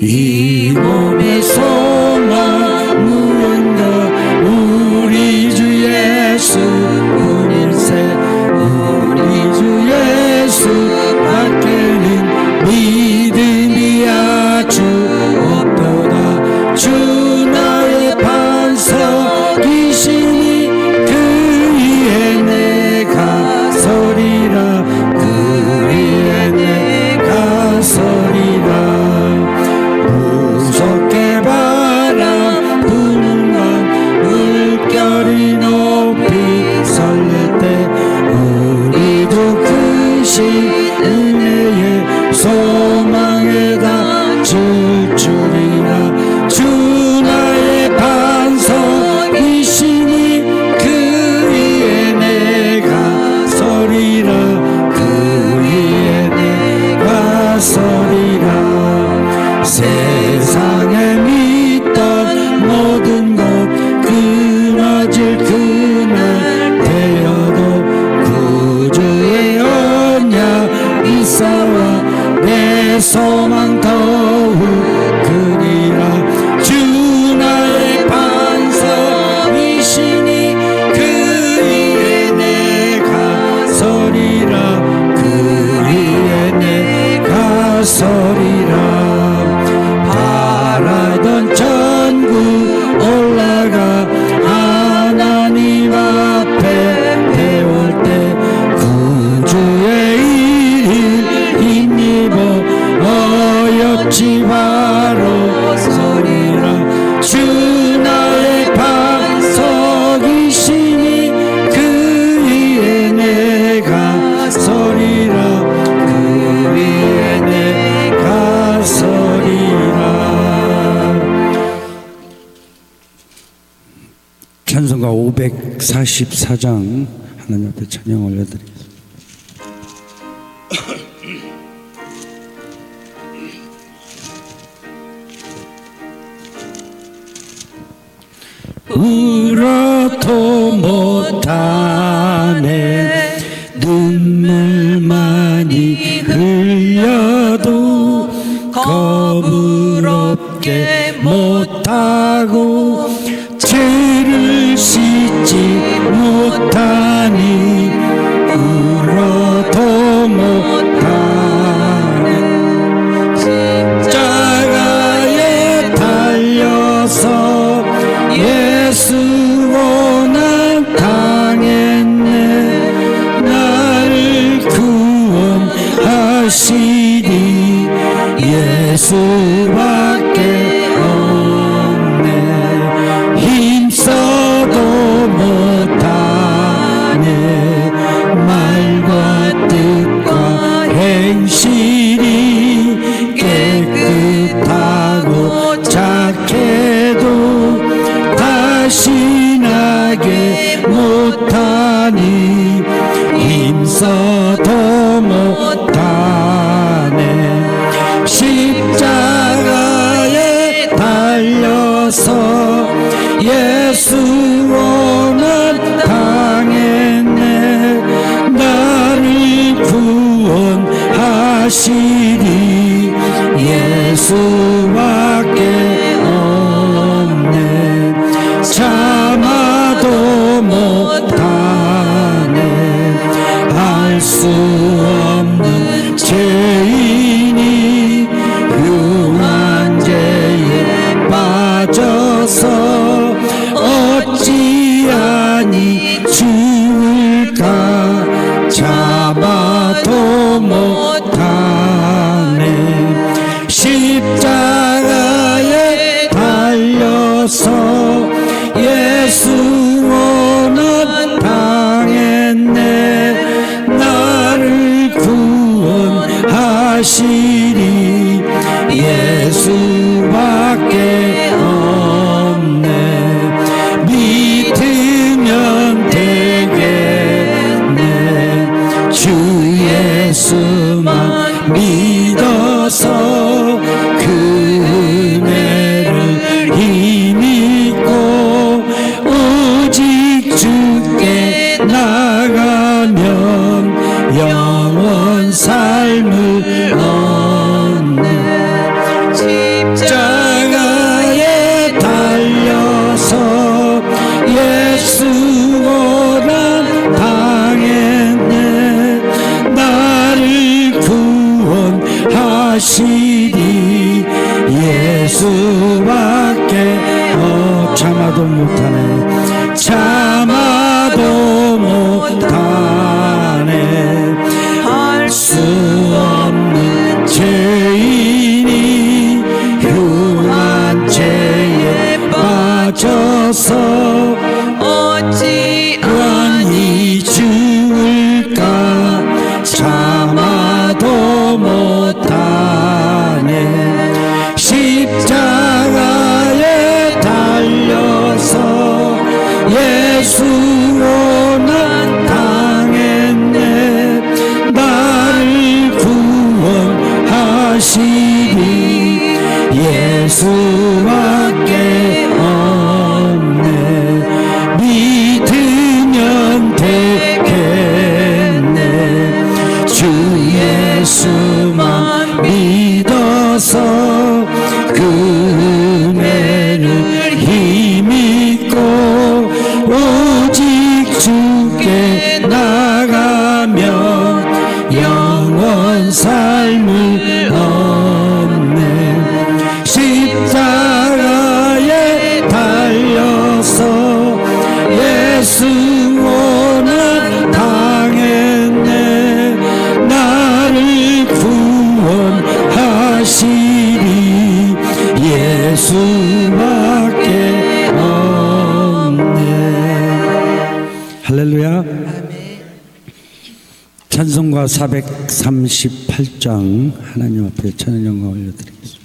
이 몸의 소망 무언가 우리 주 예수뿐일세. 우리 주 예수 밖에는 믿음이 아주 없도다. 주 나의 반석이시니 그 위에 내가 서리라. 그 위에 내가 서리라. 무섭게 바람 부는 밤 물결이 높이 설렐 때 우리도 크신 은혜의 소망에 닿을 줄이라. 주 나의 반석이시니 그 위에 내가 서리라. 그 위에 내가 서리라. 세상에 믿던 모든 것 끊어질 그날 되어도 구주의 언약 있어와 내 소망 더욱 크니라. 주 나의 반석이시니 그 위에 내가 서리라. 그 위에 내가 서리라. 바라던 천국 올라가 하나님 앞에 배울 때 구주의 일을 힘입어 어여치 바로 서리라. 주 나의 반석이시니 그 위에 내가 서리라. 그 위에 내가 서리라. 찬송가 544장 하나님 앞에 찬양 올려드리겠습니다. 울어도 못하네. 눈물만이 흘려도 겁을 없게 못하고 죄를 씻지 못하니 울어도 못하네. 십자가에 달려서 예수 고난 당했네. 나를 구원하시니 예수밖에 없네. 힘써도 못하네. 말과 뜻과 행실이 깨끗하고 착해도 다시 나게 못하니 힘써도 못하네. 십자가에 달려서 예수 고난 당했네. 나를 구원하시니 예수밖에 없네. 참아도 못하네. 알 수 없는 죄인이 흉한 죄에 빠져서 어찌하니 죽을까. 참아도 못하네. 십자가에 달려서 예수 고난 당했네. 나를 구원하시니 예수밖에 없네. 믿으면 되겠네. 주 예수만 믿어서 그 은혜를 힘입고 오직 주께 나가면 영원 삶을 얻네. 참아도 못하네 참아도 못하네 할 수 없는 죄인이 흉한 죄에 빠져서 어찌하니 죽을까 참아도 못하네 십자가에 달려서 예수 고난 당했네 나를 구원하시리 예수밖에 없네 믿으면 되겠네 주 예수만 믿어서 그 은혜를 힘입고 오직 주께 나가면 영원 삶을 얻네 십자가에 달려서 예수 고난 당했네 나를 구원하시리 예수밖에 없네 할렐루야 찬송가 438장 하나님 앞에 찬양 영광 올려드리겠습니다.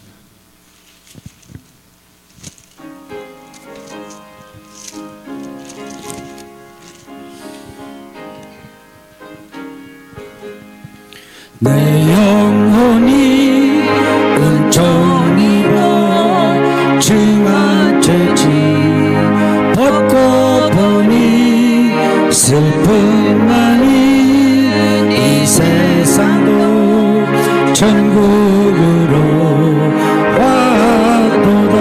내 영혼이 은총 입어 중한 죄지 벗고 보니 슬픔만이 이 세상도 천국으로 왔도다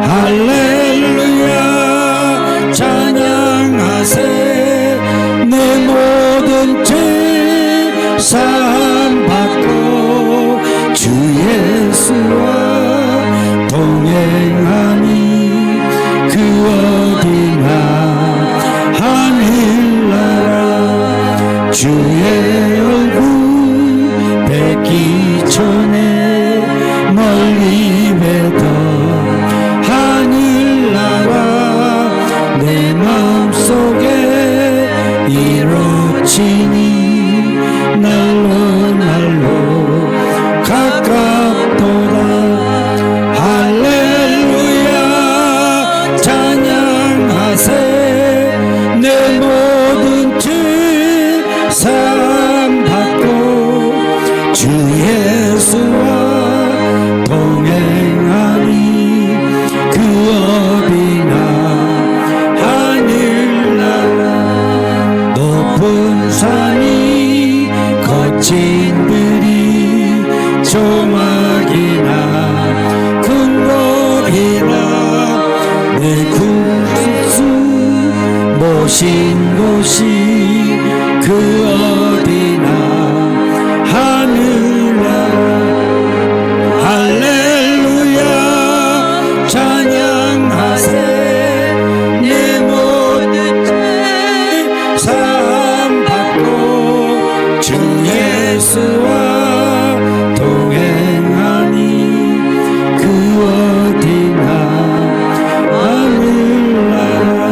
할렐루야 찬양하세 내 모든 죄 사함받고 주 예수와 동행하니 그 어디나 하늘나라 주의 얼굴 뵙기 전에 멀리 뵈던 하늘나라 내 마음속에 이루어지니 날로 가깝도다 할렐루야 찬양하세 내 모든 죄 사함받고 주 예수와 동행하니 그 어디나 하늘나라 높은 산이 거친 들이 조막이나 큰 돌이나 내 구주 모신 곳이 그 어디나 하늘나라 할렐루야 찬양하세 내 모든 죄 사함받고 주 예수와 동행하니 그 어디나 하늘나라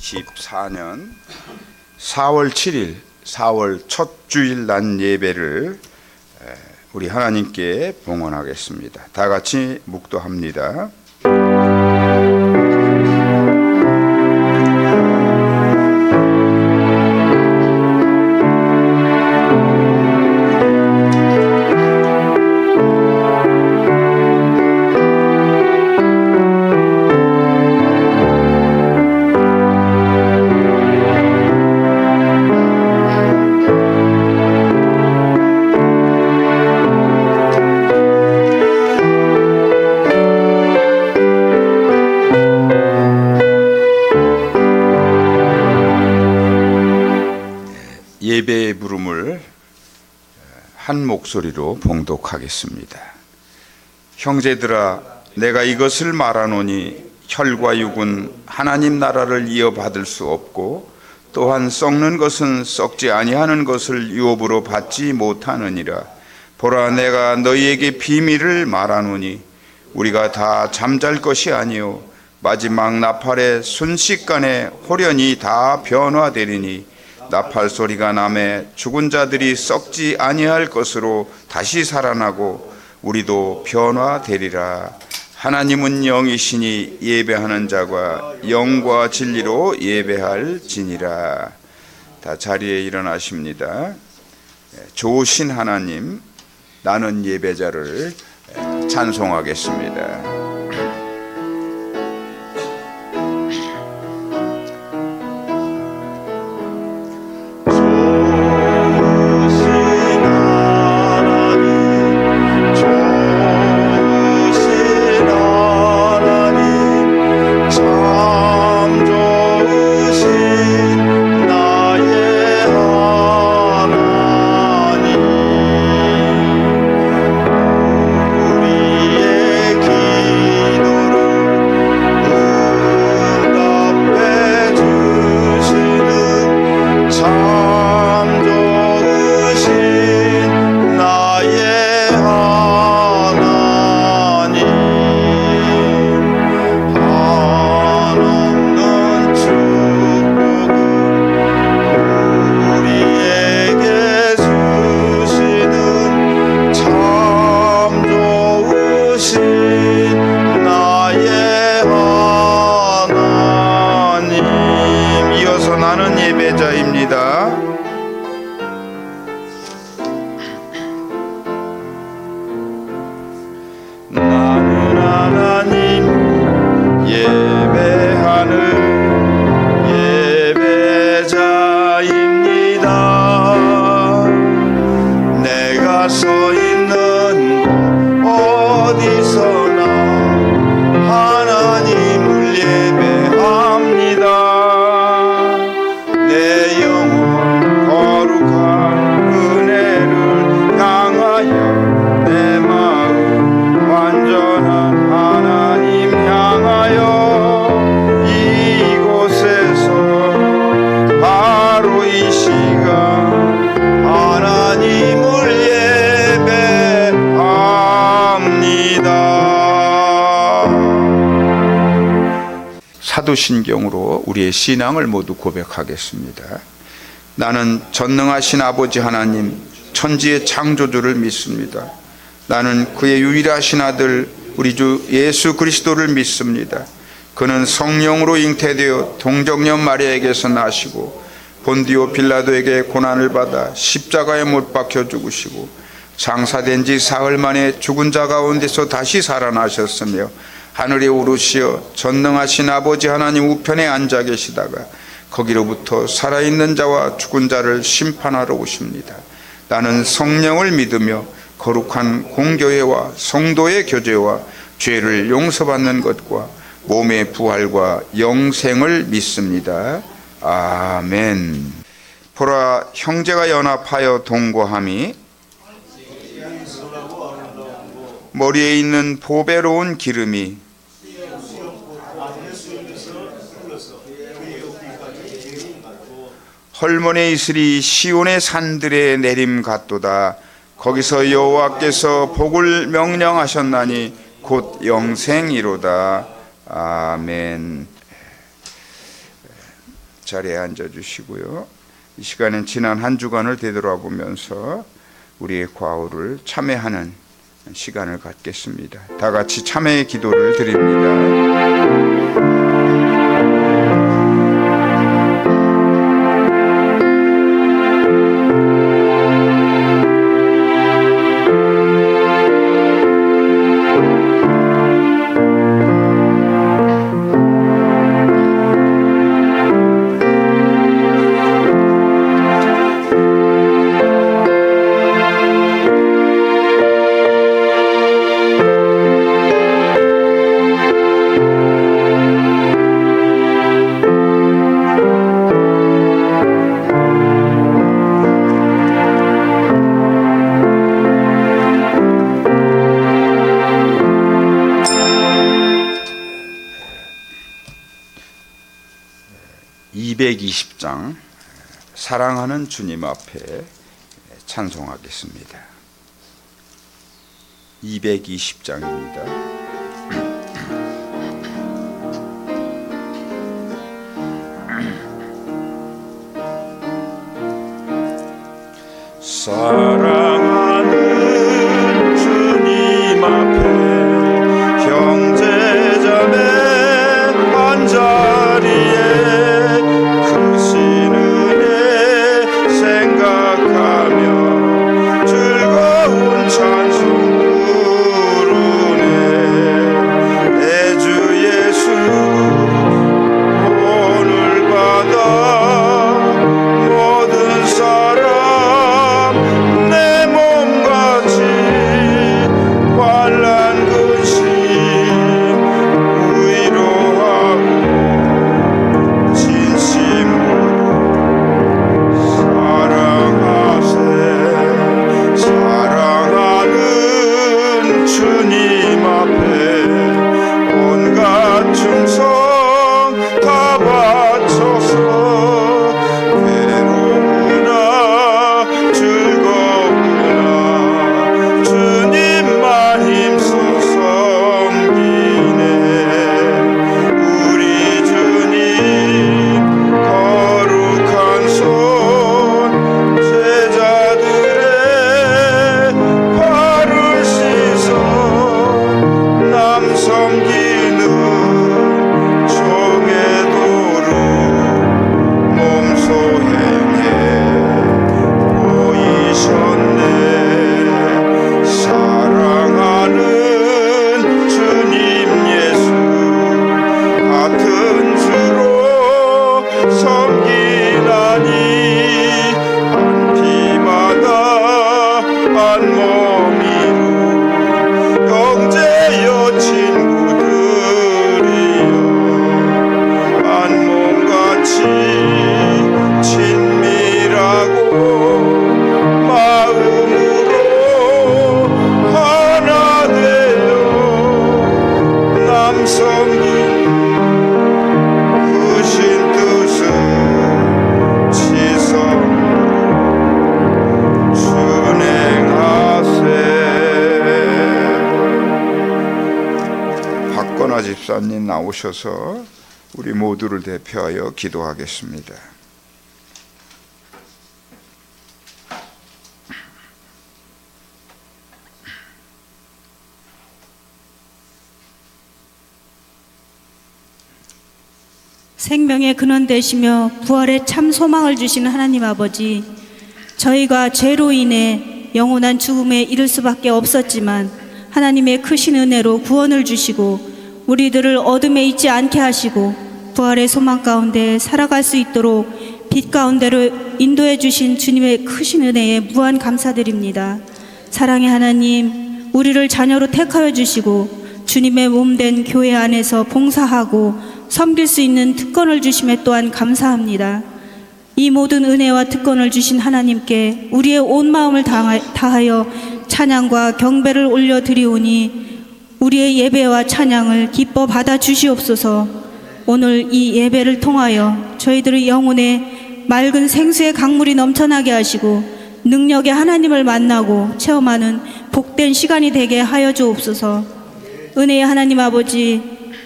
2024년 4월 7일 4월 첫 주일 난 예배를 우리 하나님께 봉헌하겠습니다. 다 같이 묵도합니다. 예배의 부름을 한 목소리로 봉독하겠습니다. 형제들아, 내가 이것을 말하노니 혈과 육은 하나님 나라를 이어받을 수 없고 또한 썩는 것은 썩지 아니하는 것을 유업으로 받지 못하느니라. 보라, 내가 너희에게 비밀을 말하노니 우리가 다 잠잘 것이 아니요 마지막 나팔의 순식간에 홀연히 다 변화되리니 나팔 소리가 나매 죽은 자들이 썩지 아니할 것으로 다시 살아나고 우리도 변화되리라. 하나님은 영이시니 예배하는 자가 영과 진리로 예배할지니라. 다 자리에 일어나십니다. 좋으신 하나님, 나는 예배자를 찬송하겠습니다. 사도신경으로 우리의 신앙을 모두 고백하겠습니다. 나는 전능하신 아버지 하나님, 천지의 창조주를 믿습니다. 나는 그의 유일하신 아들 우리 주 예수 그리스도를 믿습니다. 그는 성령으로 잉태되어 동정녀 마리아에게서 나시고 본디오 빌라도에게 고난을 받아 십자가에 못 박혀 죽으시고 장사된 지 사흘 만에 죽은 자 가운데서 다시 살아나셨으며 하늘에 오르시어 전능하신 아버지 하나님 우편에 앉아 계시다가 거기로부터 살아있는 자와 죽은 자를 심판하러 오십니다. 나는 성령을 믿으며 거룩한 공교회와 성도의 교제와 죄를 용서받는 것과 몸의 부활과 영생을 믿습니다. 아멘. 보라, 형제가 연합하여 동거함이 머리에 있는 보배로운 기름이 헐몬에 있으리 시온의 산들에 내림 같도다. 거기서 여호와께서 복을 명령하셨나니 곧 영생이로다. 아멘. 자리에 앉아주시고요. 이 시간엔 지난 한 주간을 되돌아보면서 우리의 과오를 참회하는 시간을 갖겠습니다. 다 같이 참회의 기도를 드립니다. 220장 사랑하는 주님 앞에 찬송하겠습니다. 220장입니다. 사랑하는 주님 앞에 형제자매 한자리에 크신 은혜 생각하며 즐거운 찬송 부르네. 내 주 예수 오늘 받아 모든 사람 내 몸같이 환난 근심 위로하고 진심으로 사랑하세. 사랑하는 주님 앞에 온갖 충성 다 바쳐서 괴로우나 즐거우나 주님만 힘써 섬기네. 우리 주님 거룩한 손 제자들의 발을 씻어 남 섬기는 종의 도를 몸소 행해 보이셨네. 사랑하는 주님 예수 같은 주로 섬기나니 한 피마다 한 몸이로 형제여 친구들이여 한 몸같이 친밀하고 마음으로 하나 되어 남 섬기는 크신 뜻을 지성으로 준행하세. 박건아 집사님 나오셔서 우리 모두를 대표하여 기도하겠습니다. 생명의 근원 되시며 부활의 참 소망을 주시는 하나님 아버지, 저희가 죄로 인해 영원한 죽음에 이를 수밖에 없었지만 하나님의 크신 은혜로 구원을 주시고 우리들을 어둠에 있지 않게 하시고 부활의 소망 가운데 살아갈 수 있도록 빛 가운데로 인도해 주신 주님의 크신 은혜에 무한 감사드립니다. 사랑의 하나님, 우리를 자녀로 택하여 주시고 주님의 몸된 교회 안에서 봉사하고 섬길 수 있는 특권을 주심에 또한 감사합니다. 이 모든 은혜와 특권을 주신 하나님께 우리의 온 마음을 다하여 찬양과 경배를 올려드리오니 우리의 예배와 찬양을 기뻐 받아 주시옵소서. 오늘 이 예배를 통하여 저희들의 영혼에 맑은 생수의 강물이 넘쳐나게 하시고 능력의 하나님을 만나고 체험하는 복된 시간이 되게 하여 주옵소서. 은혜의 하나님 아버지,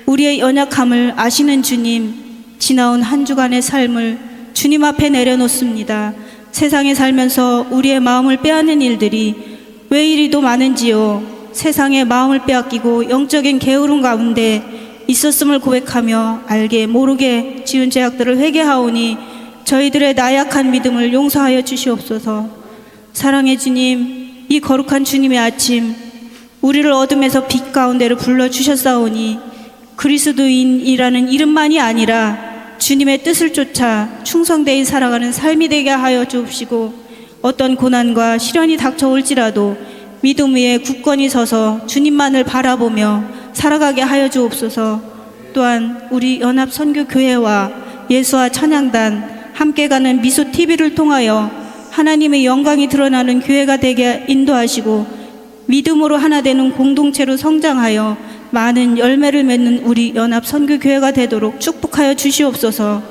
우리의 연약함을 아시는 주님, 지나온 한 주간의 삶을 주님 앞에 내려놓습니다. 세상에 살면서 우리의 마음을 빼앗는 일들이 왜 이리도 많은지요. 세상에 마음을 빼앗기고 영적인 게으름 가운데 있었음을 고백하며 알게 모르게 지은 죄악들을 회개하오니 저희들의 나약한 믿음을 용서하여 주시옵소서. 사랑의 주님, 이 거룩한 주님의 아침, 우리를 어둠에서 빛 가운데로 불러주셨사오니 그리스도인이라는 이름만이 아니라 주님의 뜻을 쫓아 충성되이 살아가는 삶이 되게 하여 주옵시고, 어떤 고난과 시련이 닥쳐올지라도 믿음 위에 굳건히 서서 주님만을 바라보며 살아가게 하여 주옵소서. 또한 우리 연합선교교회와 예수와 찬양단 함께 가는 미소TV를 통하여 하나님의 영광이 드러나는 교회가 되게 인도하시고 믿음으로 하나 되는 공동체로 성장하여 많은 열매를 맺는 우리 연합선교교회가 되도록 축복하여 주시옵소서.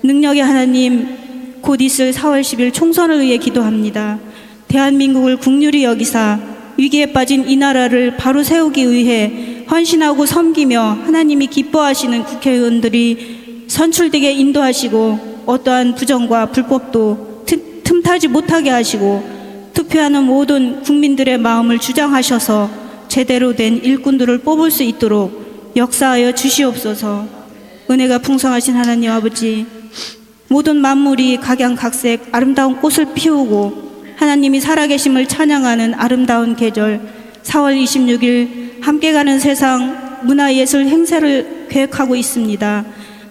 능력의 하나님, 곧 있을 4월 10일 총선을 위해 기도합니다. 대한민국을 국률이 여기사 위기에 빠진 이 나라를 바로 세우기 위해 헌신하고 섬기며 하나님이 기뻐하시는 국회의원들이 선출되게 인도하시고 어떠한 부정과 불법도 틈타지 못하게 하시고 투표하는 모든 국민들의 마음을 주장하셔서 제대로 된 일꾼들을 뽑을 수 있도록 역사하여 주시옵소서. 은혜가 풍성하신 하나님 아버지, 모든 만물이 각양각색 아름다운 꽃을 피우고 하나님이 살아계심을 찬양하는 아름다운 계절 4월 26일 함께 가는 세상 문화예술 행사를 계획하고 있습니다.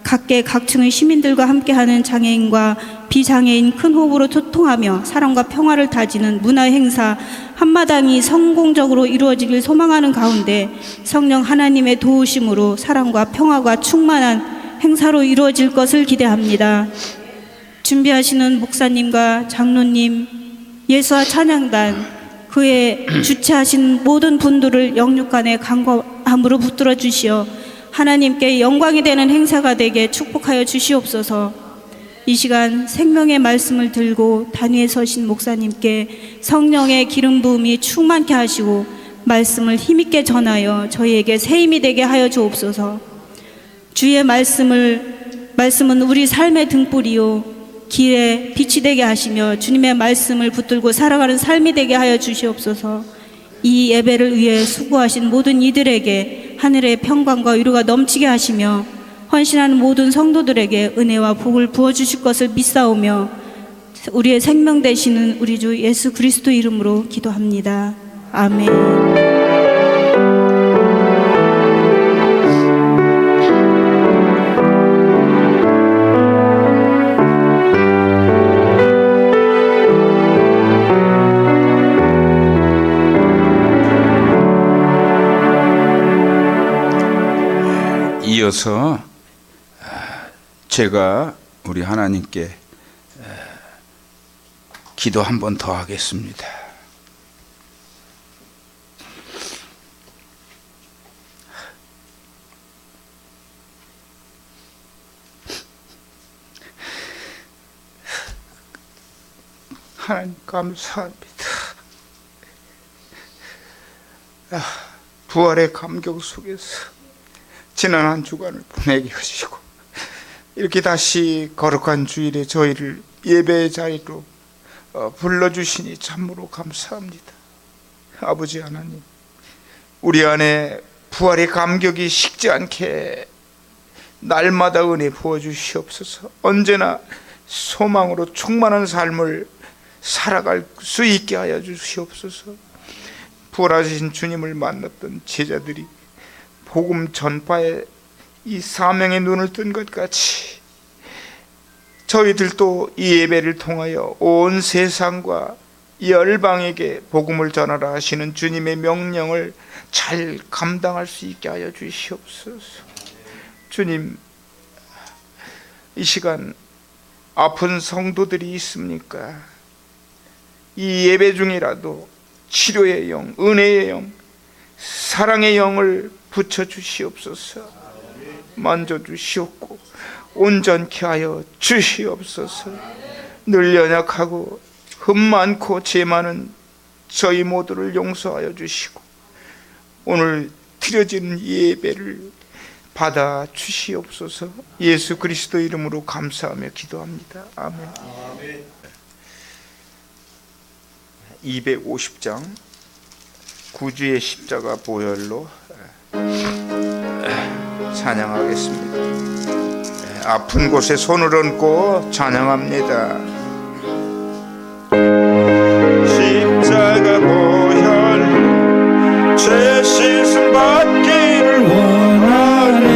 각계 각층의 시민들과 함께하는 장애인과 비장애인 큰 호흡으로 소통하며 사랑과 평화를 다지는 문화행사 한마당이 성공적으로 이루어지길 소망하는 가운데 성령 하나님의 도우심으로 사랑과 평화가 충만한 행사로 이루어질 것을 기대합니다. 준비하시는 목사님과 장로님, 예수와 찬양단, 그의 주최하신 모든 분들을 영육간의 간과함으로 붙들어 주시어 하나님께 영광이 되는 행사가 되게 축복하여 주시옵소서. 이 시간 생명의 말씀을 들고 단위에 서신 목사님께 성령의 기름 부음이 충만케 하시고 말씀을 힘있게 전하여 저희에게 새 힘이 되게 하여 주옵소서. 주의 말씀은 우리 삶의 등불이요 길에 빛이 되게 하시며 주님의 말씀을 붙들고 살아가는 삶이 되게 하여 주시옵소서. 이 예배를 위해 수고하신 모든 이들에게 하늘의 평강과 위로가 넘치게 하시며 헌신하는 모든 성도들에게 은혜와 복을 부어주실 것을 믿사오며 우리의 생명 되시는 우리 주 예수 그리스도 이름으로 기도합니다. 아멘. 이어서 제가 우리 하나님께 기도 한 번 더 하겠습니다. 하나님 감사합니다. 부활의 감격 속에서 지난 한 주간을 보내게 하시고 이렇게 다시 거룩한 주일에 저희를 예배의 자리로 불러주시니 참으로 감사합니다. 아버지 하나님, 우리 안에 부활의 감격이 식지 않게 날마다 은혜 부어주시옵소서. 언제나 소망으로 충만한 삶을 살아갈 수 있게 하여 주시옵소서. 부활하신 주님을 만났던 제자들이 복음 전파에 이 사명의 눈을 뜬 것 같이 저희들도 이 예배를 통하여 온 세상과 열방에게 복음을 전하라 하시는 주님의 명령을 잘 감당할 수 있게 하여 주시옵소서. 주님, 이 시간 아픈 성도들이 있습니까? 이 예배 중이라도 치료의 영, 은혜의 영, 사랑의 영을 붙여주시옵소서. 만져주시옵고 온전케 하여 주시옵소서. 늘 연약하고 흠 많고 죄 많은 저희 모두를 용서하여 주시고 오늘 드려지는 예배를 받아 주시옵소서. 예수 그리스도 이름으로 감사하며 기도합니다. 아멘. 250장 구주의 십자가 보혈로 찬양하겠습니다. 아픈 곳에 손을 얹고 찬양합니다. 십자가 보혈 죄 씻음 받기를 원하네.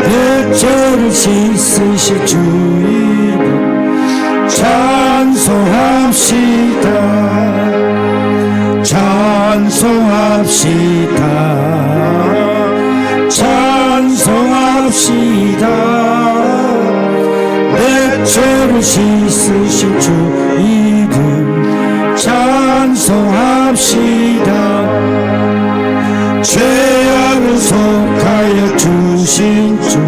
내 죄를 씻으실 주 이름 찬송합시다. 찬송합시다. 찬송합시다. 내 죄를 씻으신 주 이름 찬송합시다. 죄악을 속하여 주신 주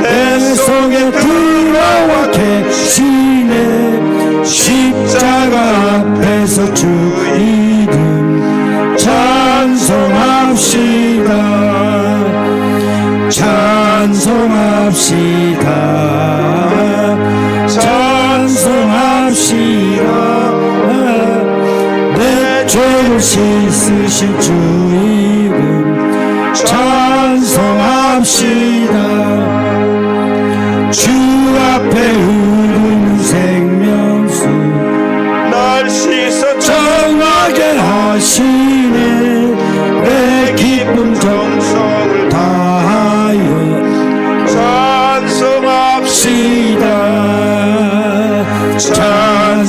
내 속에 들어와 계시네. 십자가 앞에서 주 이름 찬송합시다. 찬송합시다. 찬송합시다. 내 죄를 씻으신 주 이름 찬송합시다. 주 앞에 흐르는 생명수 날 씻어 정하게 하시네. 내 기쁨 정성을 다하여 찬송합시다. 찬송합시다.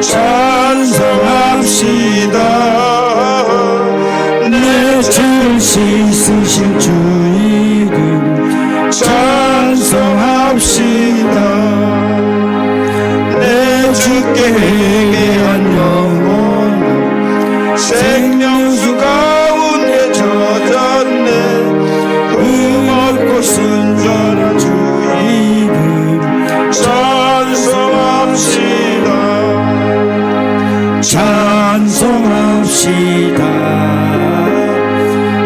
찬송합시다. 내 죄를 씻으신 주 이름 찬송합시다. 내 주께 회개한 영혼 생명수 가운데 젖었네. 흠없고 순전한 주 이름 찬송합시다. 찬송합시다.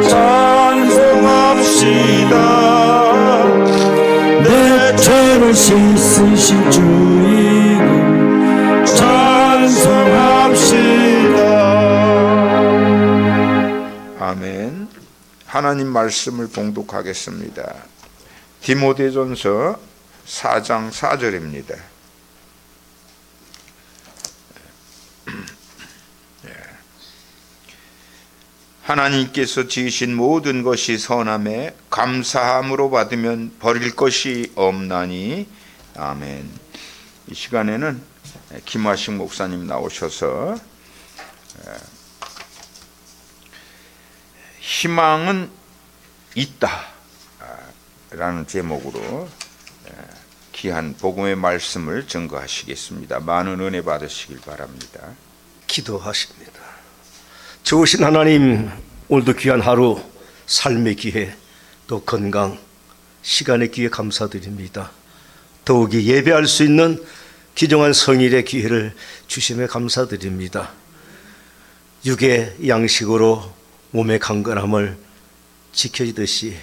찬송합시다. 내 죄를 씻으신 주 이름 찬송합시다. 아멘. 하나님 말씀을 봉독하겠습니다. 디모데전서 4장 4절입니다. 하나님께서 지으신 모든 것이 선함에 감사함으로 받으면 버릴 것이 없나니. 아멘. 이 시간에는 김화식 목사님 나오셔서 희망은 있다 라는 제목으로 귀한 복음의 말씀을 증거하시겠습니다. 많은 은혜 받으시길 바랍니다. 기도하십니다. 좋으신 하나님, 오늘도 귀한 하루, 삶의 기회, 또 건강, 시간의 기회 감사드립니다. 더욱이 예배할 수 있는 귀중한 성일의 기회를 주심에 감사드립니다. 육의 양식으로 몸의 강건함을 지켜지듯이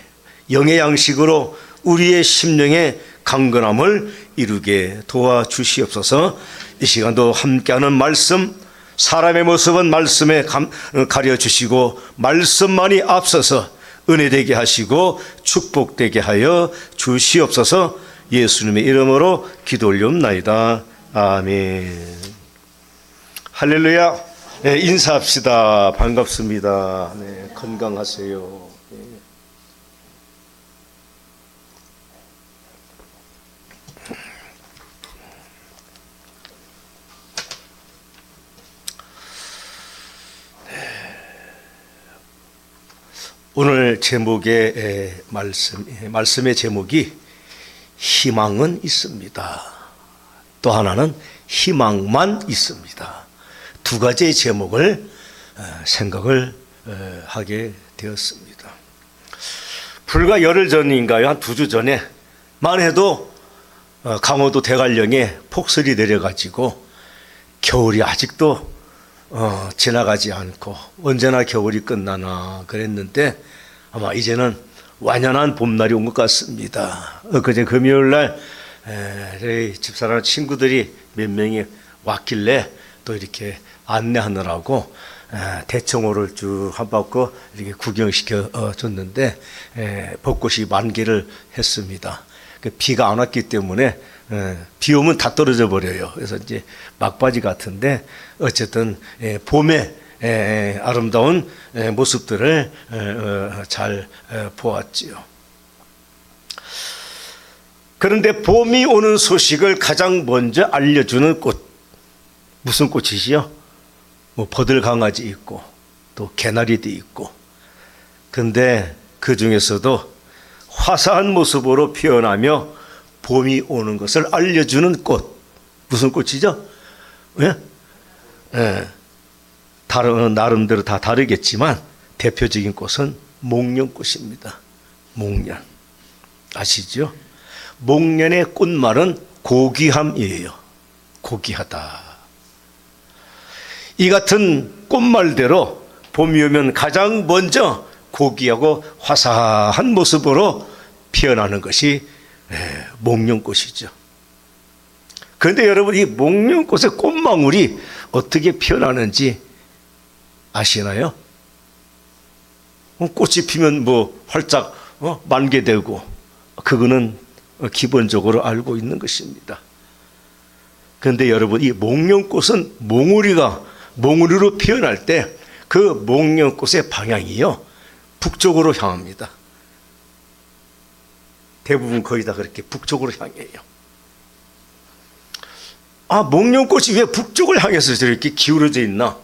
영의 양식으로 우리의 심령의 강건함을 이루게 도와주시옵소서. 이 시간도 함께하는 말씀, 사람의 모습은 말씀에 가려주시고 말씀만이 앞서서 은혜되게 하시고 축복되게 하여 주시옵소서. 예수님의 이름으로 기도 올리옵나이다. 아멘. 할렐루야. 네, 인사합시다. 반갑습니다. 네, 건강하세요. 네. 오늘 제목의 말씀의 제목이 희망은 있습니다. 또 하나는 희망만 있습니다. 두 가지의 제목을 생각을 하게 되었습니다. 불과 열흘 전인가요? 한 2주 전에만 해도 강원도 대관령에 폭설이 내려가지고 겨울이 아직도 지나가지 않고 언제나 겨울이 끝나나 그랬는데 아마 이제는 완연한 봄날이 온 것 같습니다. 그제 금요일 날 저희 집사람 친구들이 몇 명이 왔길래 또 이렇게 안내하느라고 대청호를 쭉 한 바퀴 이렇게 구경시켜 줬는데 벚꽃이 만개를 했습니다. 비가 안 왔기 때문에 비 오면 다 떨어져 버려요. 그래서 이제 막바지 같은데 어쨌든 봄의 아름다운 모습들을 잘 보았지요. 그런데 봄이 오는 소식을 가장 먼저 알려주는 꽃, 무슨 꽃이지요? 뭐 버들강아지 있고 또 개나리도 있고, 근데 그 중에서도 화사한 모습으로 피어나며 봄이 오는 것을 알려주는 꽃, 무슨 꽃이죠? 예? 다른 나름대로 다 다르겠지만 대표적인 꽃은 목련꽃입니다. 목련 아시죠? 목련의 꽃말은 고귀함이에요. 고귀하다. 이 같은 꽃말대로 봄이 오면 가장 먼저 고귀하고 화사한 모습으로 피어나는 것이 목련꽃이죠. 그런데 여러분, 이 목련꽃의 꽃망울이 어떻게 피어나는지 아시나요? 꽃이 피면 뭐 활짝 만개되고, 그거는 기본적으로 알고 있는 것입니다. 그런데 여러분, 이 목련꽃은 몽우리로 피어날 때 그 목련꽃의 방향이요, 북쪽으로 향합니다. 대부분 거의 다 그렇게 북쪽으로 향해요. 목련꽃이 왜 북쪽을 향해서 저렇게 기울어져 있나?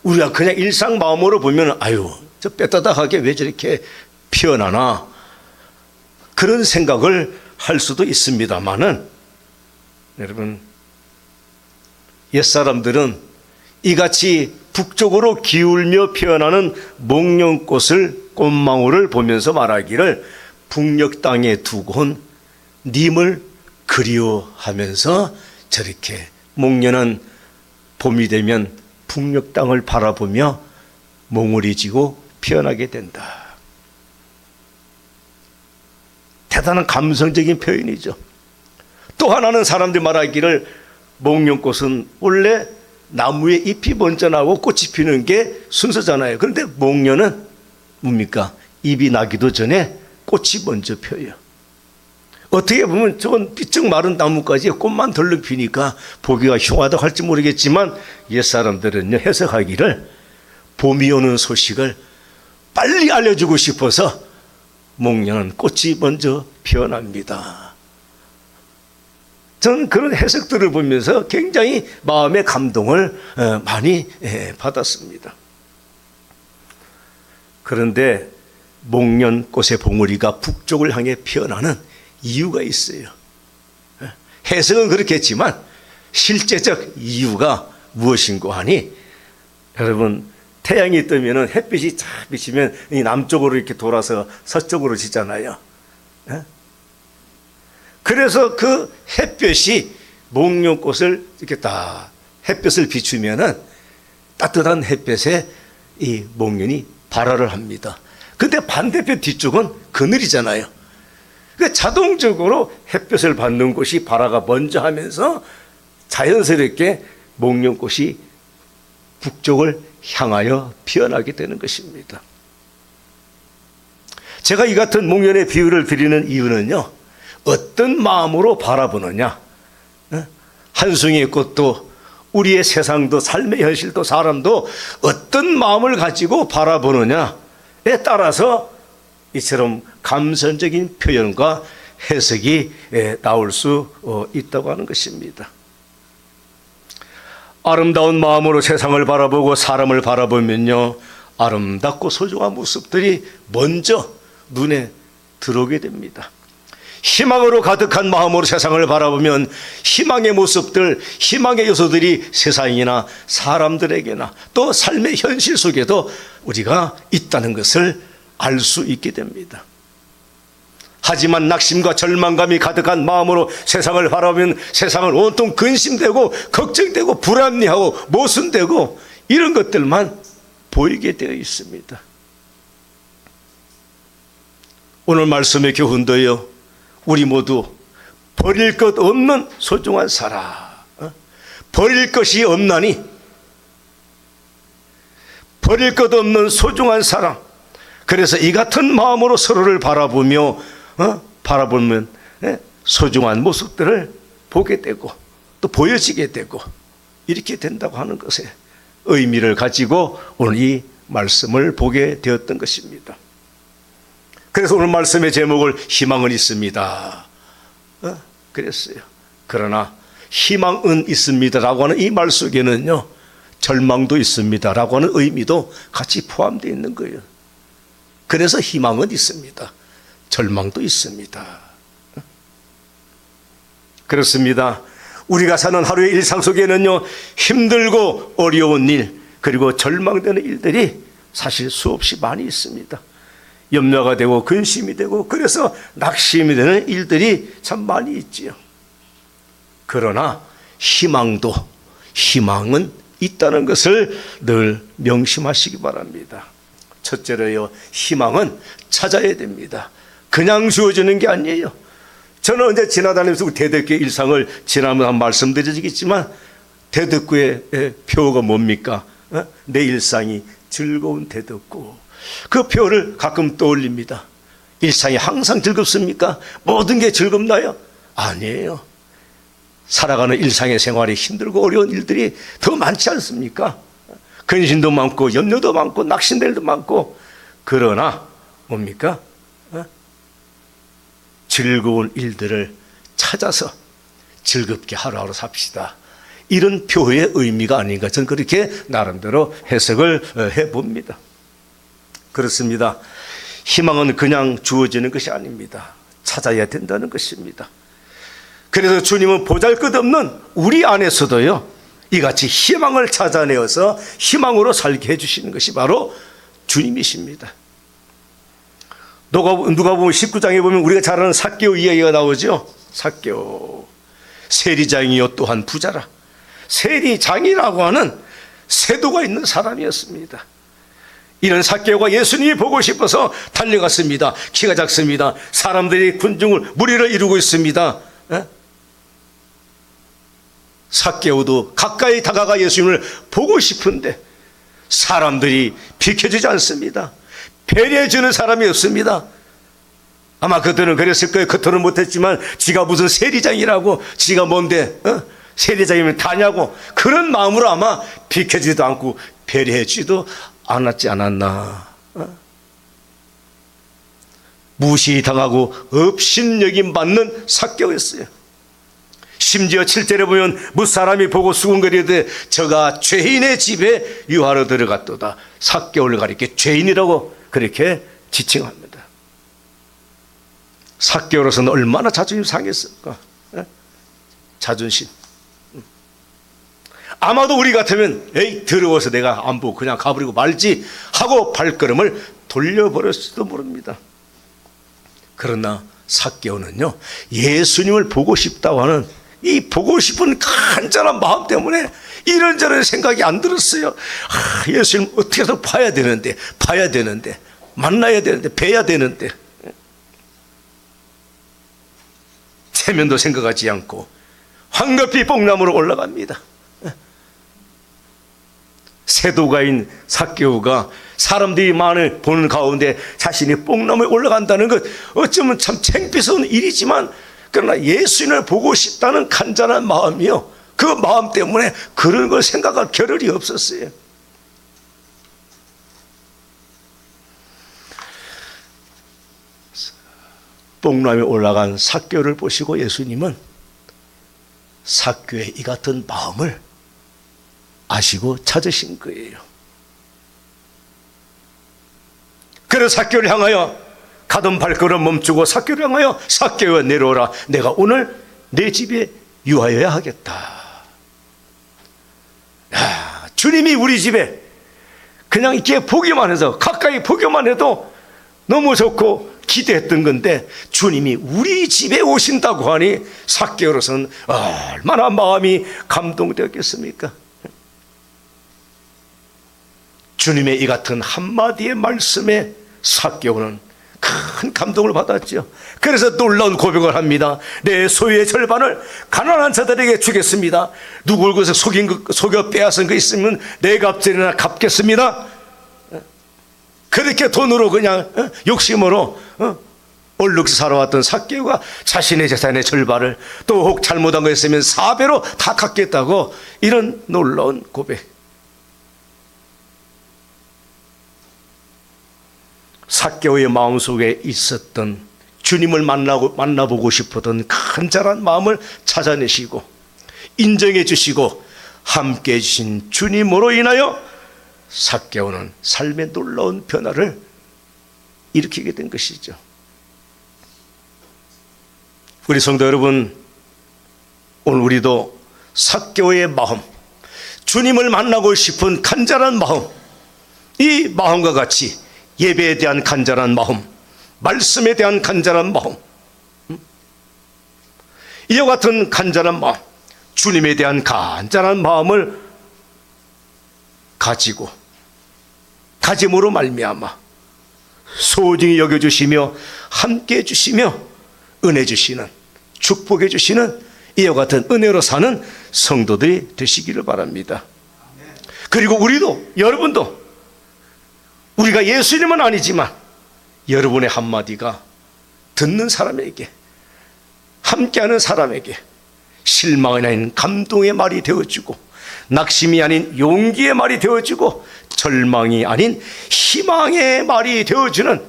우리가 그냥 일상 마음으로 보면 아유, 저 뼈다닥하게 왜 저렇게 피어나나? 그런 생각을 할 수도 있습니다만은, 여러분, 옛사람들은 이같이 북쪽으로 기울며 피어나는 목련꽃을, 꽃망울을 보면서 말하기를 북녘 땅에 두곤 님을 그리워하면서 저렇게 목련은 봄이 되면 북녘 땅을 바라보며 몽울이 지고 피어나게 된다. 대단한 감성적인 표현이죠. 또 하나는 사람들이 말하기를 목련꽃은 원래 나무에 잎이 먼저 나고 꽃이 피는 게 순서잖아요. 그런데 목련은 뭡니까? 잎이 나기도 전에 꽃이 먼저 펴요. 어떻게 보면 저건 삐쩍 마른 나무까지 꽃만 덜렁 피니까 보기가 흉하다고 할지 모르겠지만, 옛사람들은요, 해석하기를 봄이 오는 소식을 빨리 알려주고 싶어서 목련은 꽃이 먼저 피어납니다. 저는 그런 해석들을 보면서 굉장히 마음의 감동을 많이 받았습니다. 그런데 목련꽃의 봉우리가 북쪽을 향해 피어나는 이유가 있어요. 해석은 그렇겠지만 실제적 이유가 무엇인고 하니, 여러분, 태양이 뜨면 햇빛이 쫙 비치면 이 남쪽으로 이렇게 돌아서 서쪽으로 지잖아요. 그래서 그 햇볕이 목련꽃을 이렇게 딱 햇볕을 비추면은 따뜻한 햇볕에 이 목련이 발화를 합니다. 근데 반대편 뒤쪽은 그늘이잖아요. 그러니까 자동적으로 햇볕을 받는 곳이 발화가 먼저 하면서 자연스럽게 목련꽃이 북쪽을 향하여 피어나게 되는 것입니다. 제가 이 같은 목련의 비유를 드리는 이유는요, 어떤 마음으로 바라보느냐, 한 송이의 꽃도 우리의 세상도 삶의 현실도 사람도 어떤 마음을 가지고 바라보느냐에 따라서 이처럼 감성적인 표현과 해석이 나올 수 있다고 하는 것입니다. 아름다운 마음으로 세상을 바라보고 사람을 바라보면요, 아름답고 소중한 모습들이 먼저 눈에 들어오게 됩니다. 희망으로 가득한 마음으로 세상을 바라보면 희망의 모습들, 희망의 요소들이 세상이나 사람들에게나 또 삶의 현실 속에도 우리가 있다는 것을 알 수 있게 됩니다. 하지만 낙심과 절망감이 가득한 마음으로 세상을 바라보면 세상을 온통 근심되고 걱정되고 불합리하고 모순되고 이런 것들만 보이게 되어 있습니다. 오늘 말씀의 교훈도요, 우리 모두 버릴 것 없는 소중한 사람, 버릴 것이 없나니 버릴 것 없는 소중한 사람. 그래서 이 같은 마음으로 서로를 바라보며 바라보면 소중한 모습들을 보게 되고 또 보여지게 되고 이렇게 된다고 하는 것에 의미를 가지고 오늘 이 말씀을 보게 되었던 것입니다. 그래서 오늘 말씀의 제목을 희망은 있습니다 그랬어요. 그러나 희망은 있습니다라고 하는 이 말 속에는요, 절망도 있습니다라고 하는 의미도 같이 포함되어 있는 거예요. 그래서 희망은 있습니다, 절망도 있습니다. 그렇습니다. 우리가 사는 하루의 일상 속에는요, 힘들고 어려운 일, 그리고 절망되는 일들이 사실 수없이 많이 있습니다. 염려가 되고 근심이 되고 그래서 낙심이 되는 일들이 참 많이 있지요. 그러나 희망은 있다는 것을 늘 명심하시기 바랍니다. 첫째로요, 희망은 찾아야 됩니다. 그냥 주어지는 게 아니에요. 저는 이제 지나다니면서 대덕구의 일상을 지나면서 말씀드리겠지만, 대덕구의 표가 뭡니까? 내 일상이 즐거운 대덕구. 그 표를 가끔 떠올립니다. 일상이 항상 즐겁습니까? 모든 게 즐겁나요? 아니에요. 살아가는 일상의 생활이 힘들고 어려운 일들이 더 많지 않습니까? 근심도 많고 염려도 많고 낙심될 일도 많고. 그러나 뭡니까? 즐거운 일들을 찾아서 즐겁게 하루하루 삽시다. 이런 표의 의미가 아닌가, 저는 그렇게 나름대로 해석을 해봅니다. 그렇습니다. 희망은 그냥 주어지는 것이 아닙니다. 찾아야 된다는 것입니다. 그래서 주님은 보잘것없는 우리 안에서도요, 이같이 희망을 찾아내어서 희망으로 살게 해주시는 것이 바로 주님이십니다. 누가복음 19장에 보면 우리가 잘 아는 삭개오 이야기가 나오죠. 삭개오, 세리장이요 또한 부자라. 세리장이라고 하는 세도가 있는 사람이었습니다. 이런 삭개오가 예수님이 보고 싶어서 달려갔습니다. 키가 작습니다. 사람들이 군중을 무리를 이루고 있습니다. 삭개오도 가까이 다가가 예수님을 보고 싶은데 사람들이 비켜주지 않습니다. 배려해주는 사람이 없습니다. 아마 그들은 그랬을 거예요. 겉으로는 못했지만 지가 무슨 세리장이라고, 지가 뭔데 세리장이면 다냐고, 그런 마음으로 아마 비켜주지도 않고 배려해주지도 않았지 않았나. 무시당하고 업신여김 받는 삭개오였어요. 심지어 7절에 보면 무사람이 보고 수군거리되 저가 죄인의 집에 유하러 들어갔도다. 삭개오를 가리켜 죄인이라고 그렇게 지칭합니다. 삭개오로서는 얼마나 자존심 상했을까. 자존심. 아마도 우리 같으면 에이 더러워서 내가 안 보고 그냥 가버리고 말지 하고 발걸음을 돌려버렸을지도 모릅니다. 그러나 삭개오는요, 예수님을 보고 싶다고 하는 이 보고 싶은 간절한 마음 때문에 이런저런 생각이 안 들었어요. 예수님 어떻게 해서 봐야 되는데 만나야 되는데 뵈야 되는데, 체면도 생각하지 않고 황급히 뽕나무로 올라갑니다. 세도가인 삭개오가 사람들이 많이 보는 가운데 자신이 뽕나무에 올라간다는 것, 어쩌면 참 창피스러운 일이지만, 그러나 예수님을 보고 싶다는 간절한 마음이요, 그 마음 때문에 그런 걸 생각할 겨를이 없었어요. 뽕나무에 올라간 삭개오를 보시고 예수님은 삭개오의 이 같은 마음을 아시고 찾으신 거예요. 그래서 삭개오를 향하여 가던 발걸음 멈추고 삭개오를 향하여 삭개오야 내려오라. 내가 오늘 내 집에 유하여야 하겠다. 야, 주님이 우리 집에 그냥 이렇게 보기만 해서, 가까이 보기만 해도 너무 좋고 기대했던 건데, 주님이 우리 집에 오신다고 하니 삭개오로서는 얼마나 마음이 감동되었겠습니까? 주님의 이 같은 한마디의 말씀에 삭개오는 큰 감동을 받았죠. 그래서 놀라운 고백을 합니다. 내 소유의 절반을 가난한 자들에게 주겠습니다. 누굴 그것을 속여 빼앗은 거 있으면 내 값들이나 갚겠습니다. 그렇게 돈으로 그냥 욕심으로 얼룩 살아왔던 삭개오가 자신의 재산의 절반을, 또 혹 잘못한 거 있으면 4배로 다 갚겠다고, 이런 놀라운 고백. 삭개오의 마음속에 있었던 주님을 만나보고 싶었던 간절한 마음을 찾아내시고 인정해 주시고 함께 해주신 주님으로 인하여 삭개오는 삶의 놀라운 변화를 일으키게 된 것이죠. 우리 성도 여러분, 오늘 우리도 삭개오의 마음, 주님을 만나고 싶은 간절한 마음, 이 마음과 같이 예배에 대한 간절한 마음, 말씀에 대한 간절한 마음, 이와 같은 간절한 마음, 주님에 대한 간절한 마음을 가짐으로 말미암아 소중히 여겨주시며 함께 해주시며 은혜 주시는, 축복해 주시는 이와 같은 은혜로 사는 성도들이 되시기를 바랍니다. 그리고 우리도, 여러분도, 우리가 예수님은 아니지만 여러분의 한마디가 듣는 사람에게, 함께하는 사람에게 실망이 아닌 감동의 말이 되어주고, 낙심이 아닌 용기의 말이 되어주고, 절망이 아닌 희망의 말이 되어주는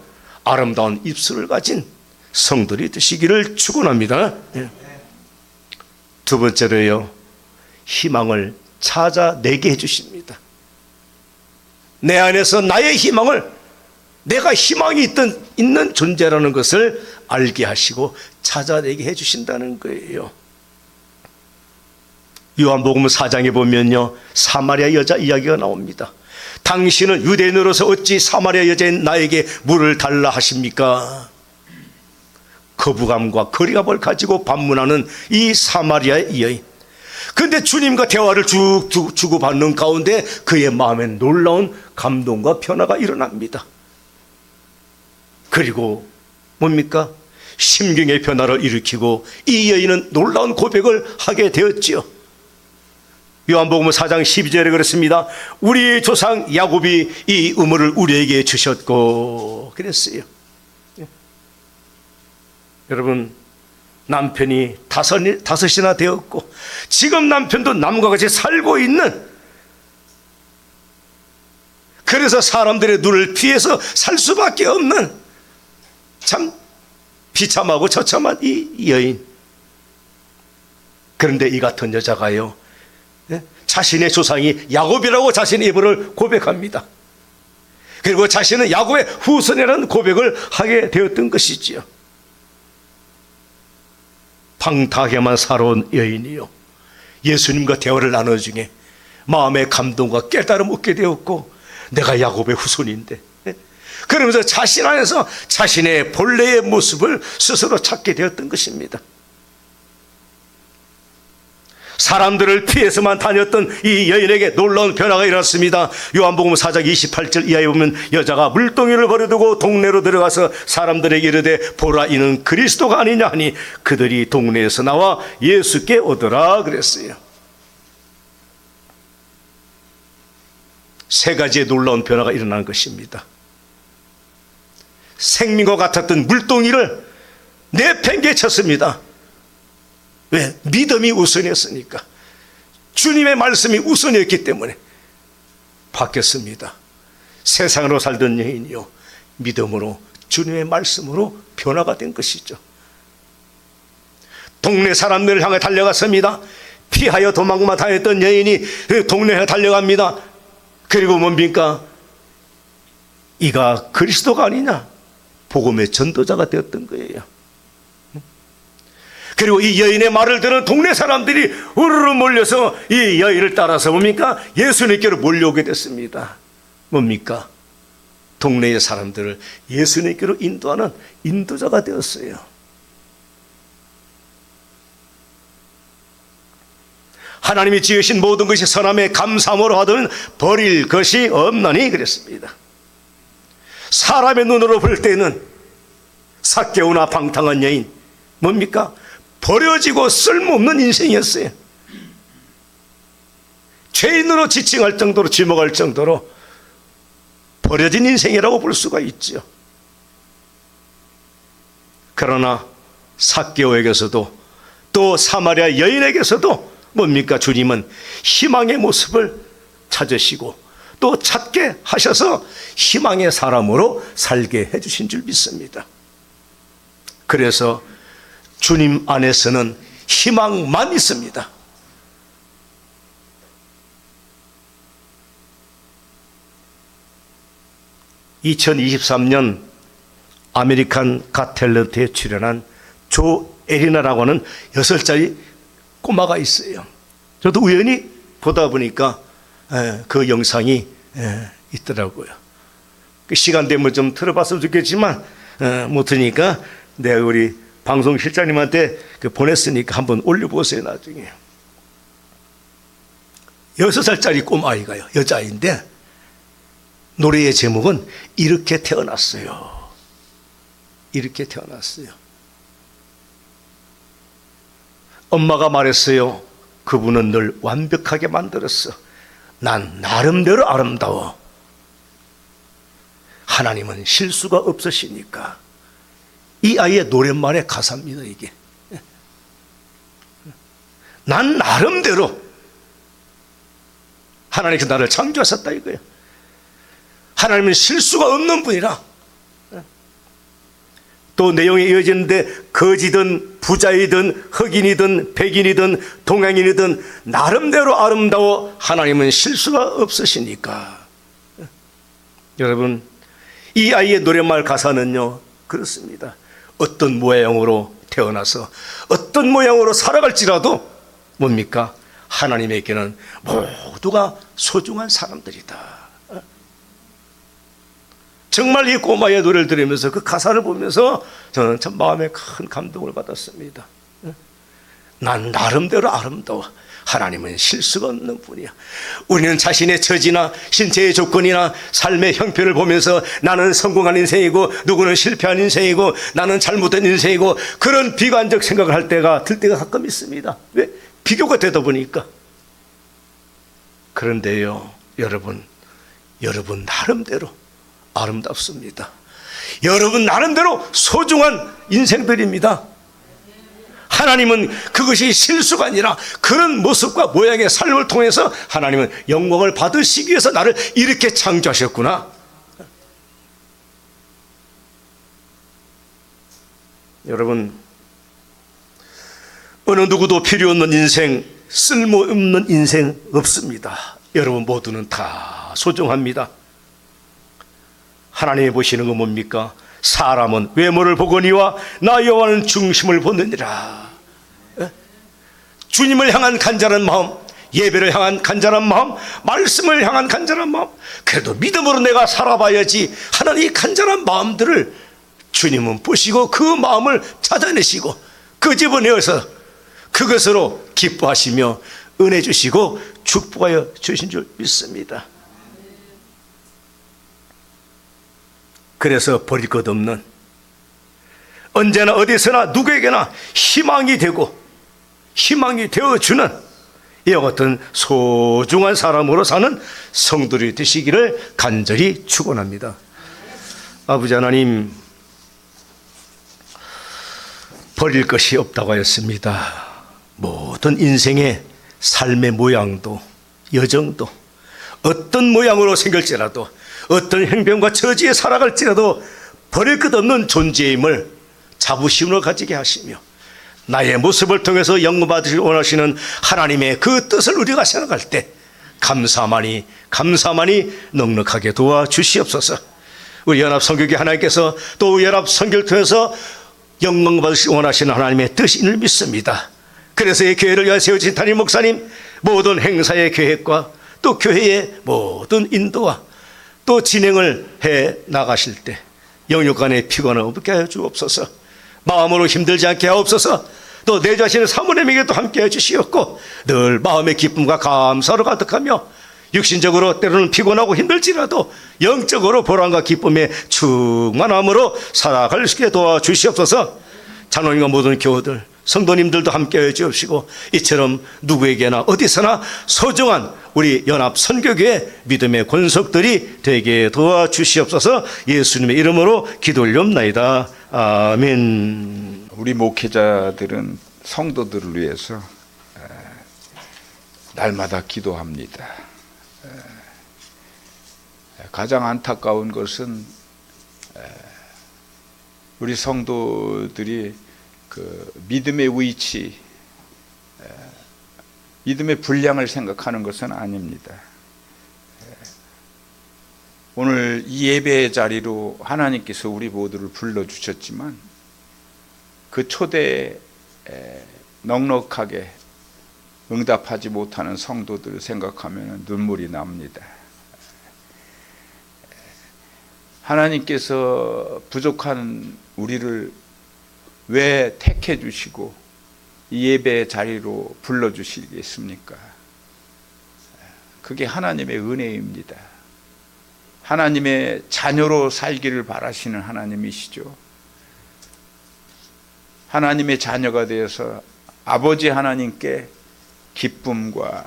아름다운 입술을 가진 성들이 되시기를 축원합니다. 두 번째로요, 희망을 찾아내게 해주십니다. 내 안에서 나의 희망을, 내가 희망이 있는 존재라는 것을 알게 하시고 찾아내게 해주신다는 거예요. 요한복음 4장에 보면요, 사마리아 여자 이야기가 나옵니다. 당신은 유대인으로서 어찌 사마리아 여자인 나에게 물을 달라 하십니까? 거부감과 거리감을 가지고 반문하는 이 사마리아의 여인. 그런데 주님과 대화를 쭉 주고받는 가운데 그의 마음에 놀라운 감동과 변화가 일어납니다. 그리고 뭡니까? 심경의 변화를 일으키고 이 여인은 놀라운 고백을 하게 되었지요. 요한복음 4장 12절에 그랬습니다. 우리 조상 야곱이 이 우물을 우리에게 주셨고, 그랬어요. 여러분, 남편이 다섯이나 되었고 지금 남편도 남과 같이 살고 있는, 그래서 사람들의 눈을 피해서 살 수밖에 없는 참 비참하고 처참한 이 여인. 그런데 이 같은 여자가요, 자신의 조상이 야곱이라고 자신의 이름을 고백합니다. 그리고 자신은 야곱의 후손이라는 고백을 하게 되었던 것이지요. 방탕하게만 살아온 여인이요, 예수님과 대화를 나누는 중에 마음의 감동과 깨달음 얻게 되었고, 내가 야곱의 후손인데, 그러면서 자신 안에서 자신의 본래의 모습을 스스로 찾게 되었던 것입니다. 사람들을 피해서만 다녔던 이 여인에게 놀라운 변화가 일어났습니다. 요한복음 4장 28절 이하에 보면 여자가 물동이를 버려두고 동네로 들어가서 사람들에게 이르되 보라, 이는 그리스도가 아니냐 하니 그들이 동네에서 나와 예수께 오더라 그랬어요. 세 가지의 놀라운 변화가 일어난 것입니다. 생명과 같았던 물동이를 내팽개쳤습니다. 왜? 믿음이 우선이었으니까. 주님의 말씀이 우선이었기 때문에 바뀌었습니다. 세상으로 살던 여인이요, 믿음으로 주님의 말씀으로 변화가 된 것이죠. 동네 사람들을 향해 달려갔습니다. 피하여 도망만 다녔던 여인이 동네에 달려갑니다. 그리고 뭡니까? 이가 그리스도가 아니냐, 복음의 전도자가 되었던 거예요. 그리고 이 여인의 말을 들은 동네 사람들이 우르르 몰려서 이 여인을 따라서 뭡니까? 예수님께로 몰려오게 됐습니다. 뭡니까? 동네의 사람들을 예수님께로 인도하는 인도자가 되었어요. 하나님이 지으신 모든 것이 선함에 감사함으로 하더는 버릴 것이 없나니 그랬습니다. 사람의 눈으로 볼 때는 삭개오나 방탕한 여인, 뭡니까? 버려지고 쓸모없는 인생이었어요. 죄인으로 지칭할 정도로, 지목할 정도로 버려진 인생이라고 볼 수가 있죠. 그러나 삭개오에게서도 또 사마리아 여인에게서도 뭡니까? 주님은 희망의 모습을 찾으시고 또 찾게 하셔서 희망의 사람으로 살게 해주신 줄 믿습니다. 그래서 주님 안에서는 희망만 있습니다. (2023년) 아메리칸 갓 탤런트에 출연한 조 에리나라고 하는 6살짜리 꼬마가 있어요. 저도 우연히 보다 보니까 그 영상이 있더라고요. 그 시간 되면 좀 틀어봤으면 좋겠지만 못 트니까 내가 우리 방송 실장님한테 보냈으니까 한번 올려보세요. 나중에 6살짜리 꼬마아이가요, 여자아이인데 노래의 제목은 이렇게 태어났어요. 이렇게 태어났어요. 엄마가 말했어요. 그분은 늘 완벽하게 만들었어. 난 나름대로 아름다워. 하나님은 실수가 없으시니까. 이 아이의 노랫말의 가사입니다, 이게. 난 나름대로 하나님께서 나를 창조하셨다 이거예요. 하나님은 실수가 없는 분이라. 또 내용이 이어지는데 거지든 부자이든 흑인이든 백인이든 동양인이든 나름대로 아름다워. 하나님은 실수가 없으시니까. 여러분, 이 아이의 노랫말 가사는요 그렇습니다. 어떤 모양으로 태어나서 어떤 모양으로 살아갈지라도 뭡니까? 하나님에게는 모두가 소중한 사람들이다. 정말 이 꼬마의 노래를 들으면서 그 가사를 보면서 저는 참 마음에 큰 감동을 받았습니다. 난 나름대로 아름다워. 하나님은 실수가 없는 분이야. 우리는 자신의 처지나 신체의 조건이나 삶의 형편을 보면서 나는 성공한 인생이고 누구는 실패한 인생이고 나는 잘못된 인생이고 그런 비관적 생각을 할 때가 들 때가 가끔 있습니다. 왜? 비교가 되다 보니까. 그런데요 여러분 나름대로 아름답습니다. 여러분 나름대로 소중한 인생들입니다. 하나님은 그것이 실수가 아니라 그런 모습과 모양의 삶을 통해서 하나님은 영광을 받으시기 위해서 나를 이렇게 창조하셨구나. 여러분, 어느 누구도 필요 없는 인생, 쓸모없는 인생 없습니다. 여러분 모두는 다 소중합니다. 하나님이 보시는 건 뭡니까? 사람은 외모를 보거니와 나 여호와는 중심을 보느니라. 주님을 향한 간절한 마음, 예배를 향한 간절한 마음, 말씀을 향한 간절한 마음, 그래도 믿음으로 내가 살아봐야지 하는 이 간절한 마음들을 주님은 보시고 그 마음을 찾아내시고 끄집어내어서 그것으로 기뻐하시며 은혜 주시고 축복하여 주신 줄 믿습니다. 그래서 버릴 것 없는, 언제나 어디서나 누구에게나 희망이 되고 희망이 되어주는 이와 같은 소중한 사람으로 사는 성도들이 되시기를 간절히 축원합니다. 아버지 하나님, 버릴 것이 없다고 하였습니다. 모든 인생의 삶의 모양도 여정도 어떤 모양으로 생길지라도 어떤 행병과 처지에 살아갈지라도 버릴 것 없는 존재임을 자부심으로 가지게 하시며 나의 모습을 통해서 영광받으시기 원하시는 하나님의 그 뜻을 우리가 생각할 때 감사만이 넉넉하게 도와주시옵소서. 우리 연합선교회 하나님께서 또 연합선교를 통해서 영광받으시기 원하시는 하나님의 뜻임을 믿습니다. 그래서 이 교회를 위하여 세워진 담임 목사님, 모든 행사의 계획과 또 교회의 모든 인도와 또 진행을 해 나가실 때 영육간의 피곤함 없게 하여 주옵소서. 마음으로 힘들지 않게 하옵소서. 또 내 자신의 사모님에게도 함께 해주시었고 늘 마음의 기쁨과 감사로 가득하며 육신적으로 때로는 피곤하고 힘들지라도 영적으로 보람과 기쁨의 충만함으로 살아갈 수 있게 도와주시옵소서. 장로님과 모든 교우들 성도님들도 함께 해주시고 이처럼 누구에게나 어디서나 소중한 우리 연합 선교교회 믿음의 권속들이 되게 도와주시옵소서. 예수님의 이름으로 기도 올리옵나이다. 아멘. 우리 목회자들은 성도들을 위해서 날마다 기도합니다. 가장 안타까운 것은 우리 성도들이 그 믿음의 위치, 믿음의 분량을 생각하는 것은 아닙니다. 오늘 이 예배의 자리로 하나님께서 우리 모두를 불러주셨지만 그 초대에 넉넉하게 응답하지 못하는 성도들을 생각하면 눈물이 납니다. 하나님께서 부족한 우리를 왜 택해 주시고 이 예배의 자리로 불러주시겠습니까? 그게 하나님의 은혜입니다. 하나님의 자녀로 살기를 바라시는 하나님이시죠. 하나님의 자녀가 되어서 아버지 하나님께 기쁨과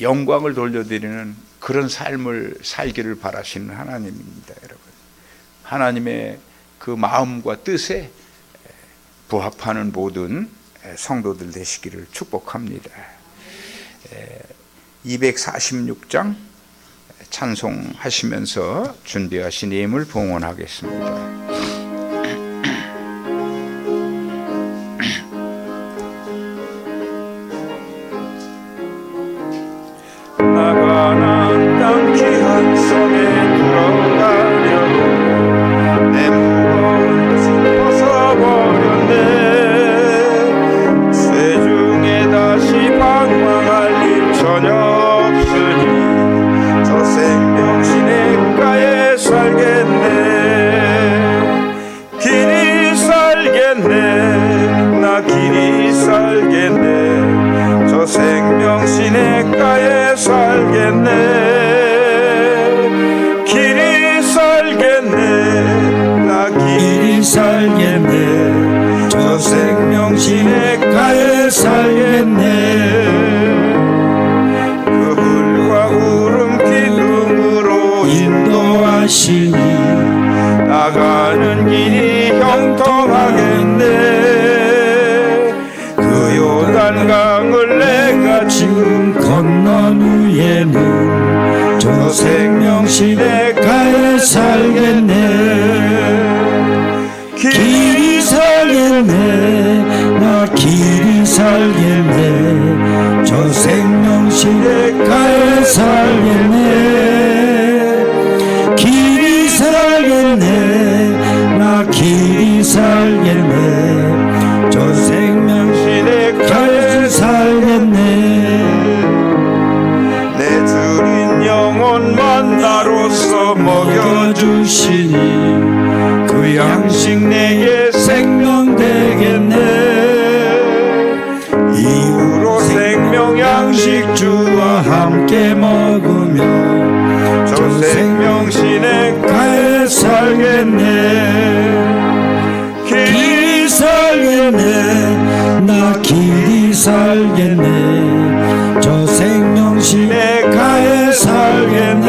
영광을 돌려드리는 그런 삶을 살기를 바라시는 하나님입니다, 여러분. 하나님의 그 마음과 뜻에 부합하는 모든 성도들 되시기를 축복합니다. 246장 찬송하시면서 준비하신 예물 봉헌하겠습니다. 나가난 땅 귀한 섬에 들어가려고 내 무거운 짐 벗어버렸네. 쇠중에 다시 방황할 일 전혀 없으니 저 생명 시냇가에 살겠네. 길이 살겠네. 나 길이 살겠네. 저 생명 시냇가에 살겠네. 길이 살겠네. 나 길이 살겠네. 저 생명 시냇가에 살겠네. 그 불과 구름 기둥으로 인도하시니 나가는 길이 형통하겠네. 그 요단강을 내가 지금 건넌 후에는 저 생명 시냇가에 살겠네. 길이 살겠네. 나 길이 살겠네. 저 생명 시냇가에 살겠네. 길이 살겠네. 나 길이 살겠네. 저 생명 시냇가에 살겠네. 내 주린 영혼만 나로서 먹여주시니 그 양식 내게 생명 되겠네. 이후로 생명 양식 주와 함께 먹으며 저 생명 시냇가에 살겠네. 길이 살겠네. 나 길이 살겠네. 저 생명 시냇가에 살겠네.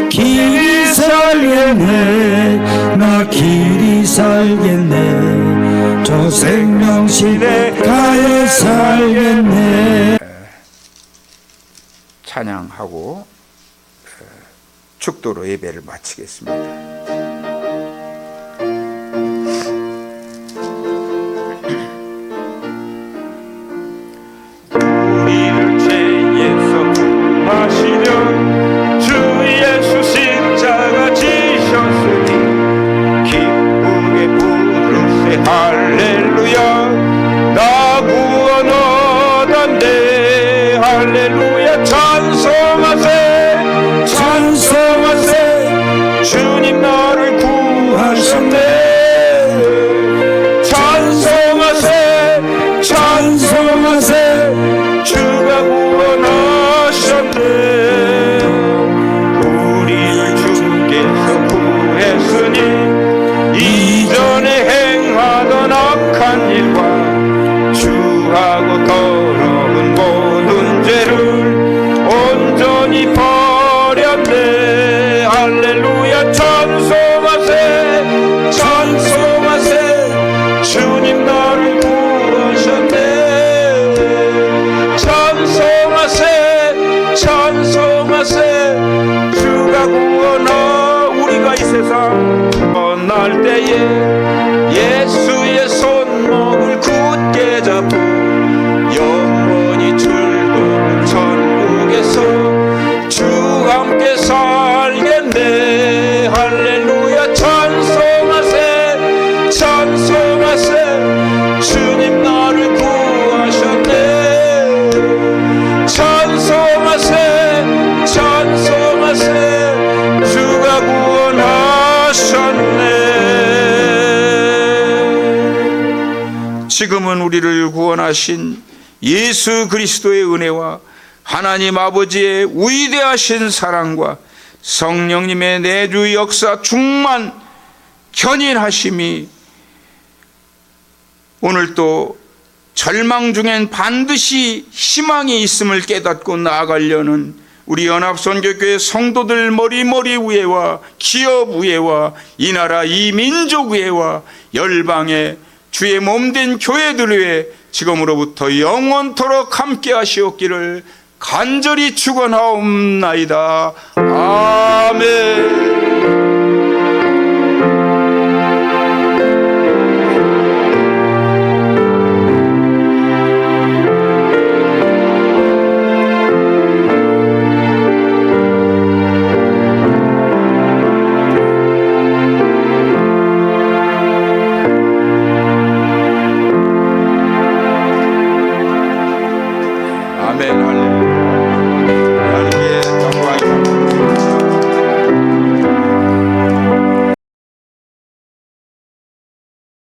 길이 살겠네. 나 길이 살겠네. 저 생명 시냇가에 살겠네. 찬양하고 축도로 예배를 마치겠습니다. 우리를 죄에서 구하시려 주 예수 십자가 지셨으니 기쁘게 부르세 할렐루야. 나 구원 얻었네. 할렐루야. 찬송하세 찬송하세. 주님 찬송하세 찬송하세 주님 나를 구하셨네 찬송하세 찬송하세 주가 구원하 우리가 이 세상 떠날 때에 예수의 손목을 굳게 잡고 영원히 즐거운 천국에서 주 함께 살겠네 할렐루야 찬송하세 찬송하세 주님 나를 구하셨네 찬송하세 찬송하세 주가 구원하셨네 지금은 우리를 구원하신 예수 그리스도의 은혜와 하나님 아버지의 위대하신 사랑과 성령님의 내주 역사 충만 견인하심이 오늘 또 절망 중엔 반드시 희망이 있음을 깨닫고 나아가려는 우리 연합선교교회 성도들 머리 위에와 기업 위에와 이 나라 이 민족 위에와 열방의 주의 몸된 교회들 위에 지금으로부터 영원토록 함께 하시옵기를 간절히 축원하옵나이다. 아멘.